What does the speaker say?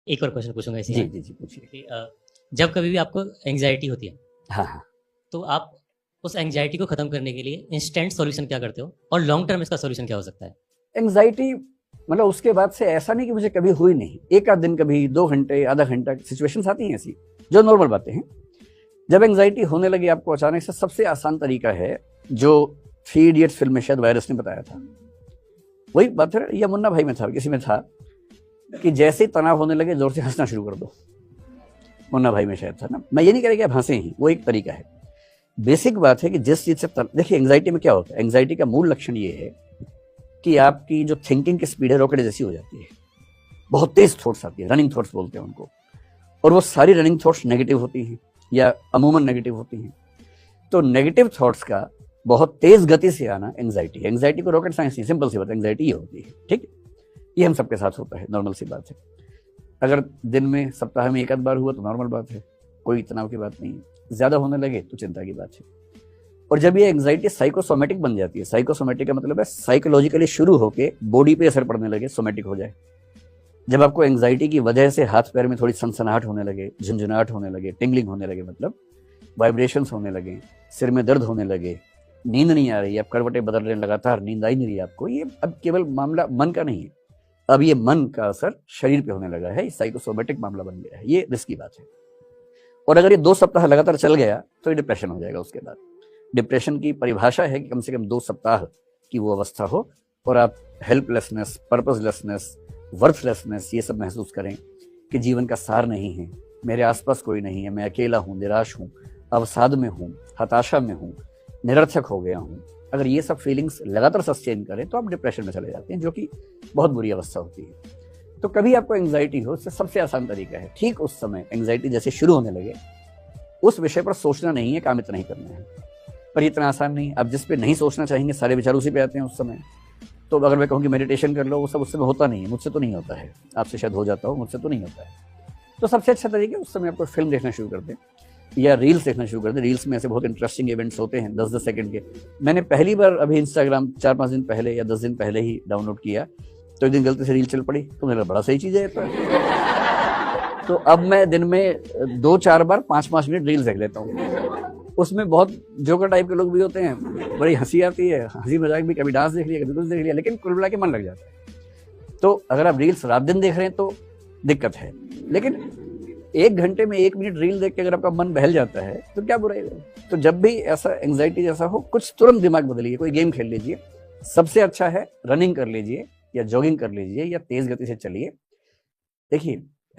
एक और क्वेश्चन पूछूंगा इसी जी में जी जी पूछिए। कि जब कभी भी आपको एंग्जाइटी होती है हाँ हाँ। तो आप उस एंग्जाइटी को खत्म करने के लिए इंस्टेंट सॉल्यूशन क्या करते हो और लॉन्ग टर्म इसका सॉल्यूशन क्या हो सकता है? एंग्जाइटी मतलब उसके बाद से ऐसा नहीं कि मुझे कभी हुई नहीं, एक आध दिन कभी 2 घंटे आधा घंटा सिचुएशंस आती हैं ऐसी जो नॉर्मल बातें हैं। जब एंग्जाइटी होने लगी आपको अचानक से, सबसे आसान तरीका है जो 3 इडियट्स फिल्म में शायद वायरस ने बताया था, वही बात है, या मुन्ना भाई में था, किसी में था कि जैसे ही तनाव होने लगे जोर से हंसना शुरू कर दो। मुन्ना भाई में शायद था ना। मैं ये नहीं कह रहा कि आप हंसे ही, वो एक तरीका है। बेसिक बात है कि जिस चीज से देखिए एंग्जाइटी में क्या होता है, एंग्जाइटी का मूल लक्षण ये है कि आपकी जो थिंकिंग की स्पीड है रॉकेट जैसी हो जाती है, बहुत तेज थॉट्स आती है, रनिंग थॉट्स बोलते हैं उनको, और वो सारी रनिंग थॉट्स नेगेटिव होती हैं या अमूमन नेगेटिव होती हैं। तो नेगेटिव थॉट्स का बहुत तेज गति से आना एंग्जाइटी है। एंग्जाइटी को रॉकेट साइंस नहीं, सिंपल सी बात, एंग्जाइटी ये होती है, ठीक। ये हम सबके साथ होता है, नॉर्मल सी बात है। अगर दिन में सप्ताह में एक आध बार हुआ तो नॉर्मल बात है, कोई तनाव की बात नहीं है। ज्यादा होने लगे तो चिंता की बात है। और जब ये एंग्जाइटी साइकोसोमेटिक बन जाती है, साइकोसोमेटिक का मतलब है साइकोलॉजिकली शुरू होके बॉडी पे असर पड़ने लगे, सोमेटिक हो जाए। जब आपको एंग्जाइटी की वजह से हाथ पैर में थोड़ी सनसनाहट होने लगे, झुंझुनाहट होने लगे, टिंगलिंग होने लगे, मतलब वाइब्रेशंस होने लगे, सिर में दर्द होने लगे, नींद नहीं आ रही, आप करवटें बदल रहे हैं लगातार, नींद आई नहीं रही आपको, ये अब केवल मामला मन का नहीं है, अब ये मन का असर शरीर पे होने लगा है, साइकोसोमेटिक मामला बन गया है, ये रिस्की बात है। और अगर ये 2 सप्ताह लगातार चल गया तो ये डिप्रेशन हो जाएगा। उसके बाद डिप्रेशन की परिभाषा है कि कम से कम 2 सप्ताह की वो अवस्था हो और आप हेल्पलेसनेस, पर्पसलेसनेस, वर्थलेसनेस ये सब महसूस करें कि जीवन का सार नहीं है, मेरे आसपास कोई नहीं है, मैं अकेला हूँ, निराश हूँ, अवसाद में हूँ, हताशा में हूँ, निरर्थक हो गया हूँ। अगर ये सब फीलिंग्स लगातार सस्टेन करें तो आप डिप्रेशन में चले जाते हैं, जो कि बहुत बुरी अवस्था होती है। तो कभी आपको एंग्जाइटी हो, इससे सबसे आसान तरीका है ठीक उस समय एंग्जाइटी जैसे शुरू होने लगे उस विषय पर सोचना नहीं है, काम इतना ही करना है। पर इतना आसान नहीं, आप जिस पे नहीं सोचना चाहेंगे सारे विचार उसी पे आते हैं उस समय। तो अगर मैं कहूँ कि मेडिटेशन कर लो, वो सब उस समय होता नहीं है, मुझसे तो नहीं होता है, आपसे शायद हो जाता हो, मुझसे तो नहीं होता है। तो सबसे अच्छा तरीका उस समय आपको फिल्म देखना शुरू कर दें या रील्स देखना शुरू कर दें। रील्स में ऐसे बहुत इंटरेस्टिंग इवेंट्स होते हैं 10-10 सेकंड के। मैंने पहली बार अभी इंस्टाग्राम 4-5 दिन पहले या 10 दिन पहले ही डाउनलोड किया, तो एक दिन गलती से रील चल पड़ी तो मेरा बड़ा सही चीज़ है तो अब मैं दिन में 2-4 बार 5-5 मिनट रील्स देख लेता हूँ। उसमें बहुत जोकर टाइप के लोग भी होते हैं, बड़ी हंसी आती है, हंसी मजाक भी, कभी डांस देख लिया, कभी कुछ देख लिया, लेकिन कुल मिला के मन लग जाता है। तो अगर आप रील्स रात दिन देख रहे हैं तो दिक्कत है, लेकिन 1 घंटे में 1 मिनट रील देख के अगर आपका मन बहल जाता है तो क्या बुराई है। तो जब भी ऐसा एंग्जाइटी जैसा हो, कुछ तुरंत दिमाग बदलिए, कोई गेम खेल लीजिए। सबसे अच्छा है रनिंग कर लीजिए या जॉगिंग कर लीजिए या तेज गति से चलिए। देखिए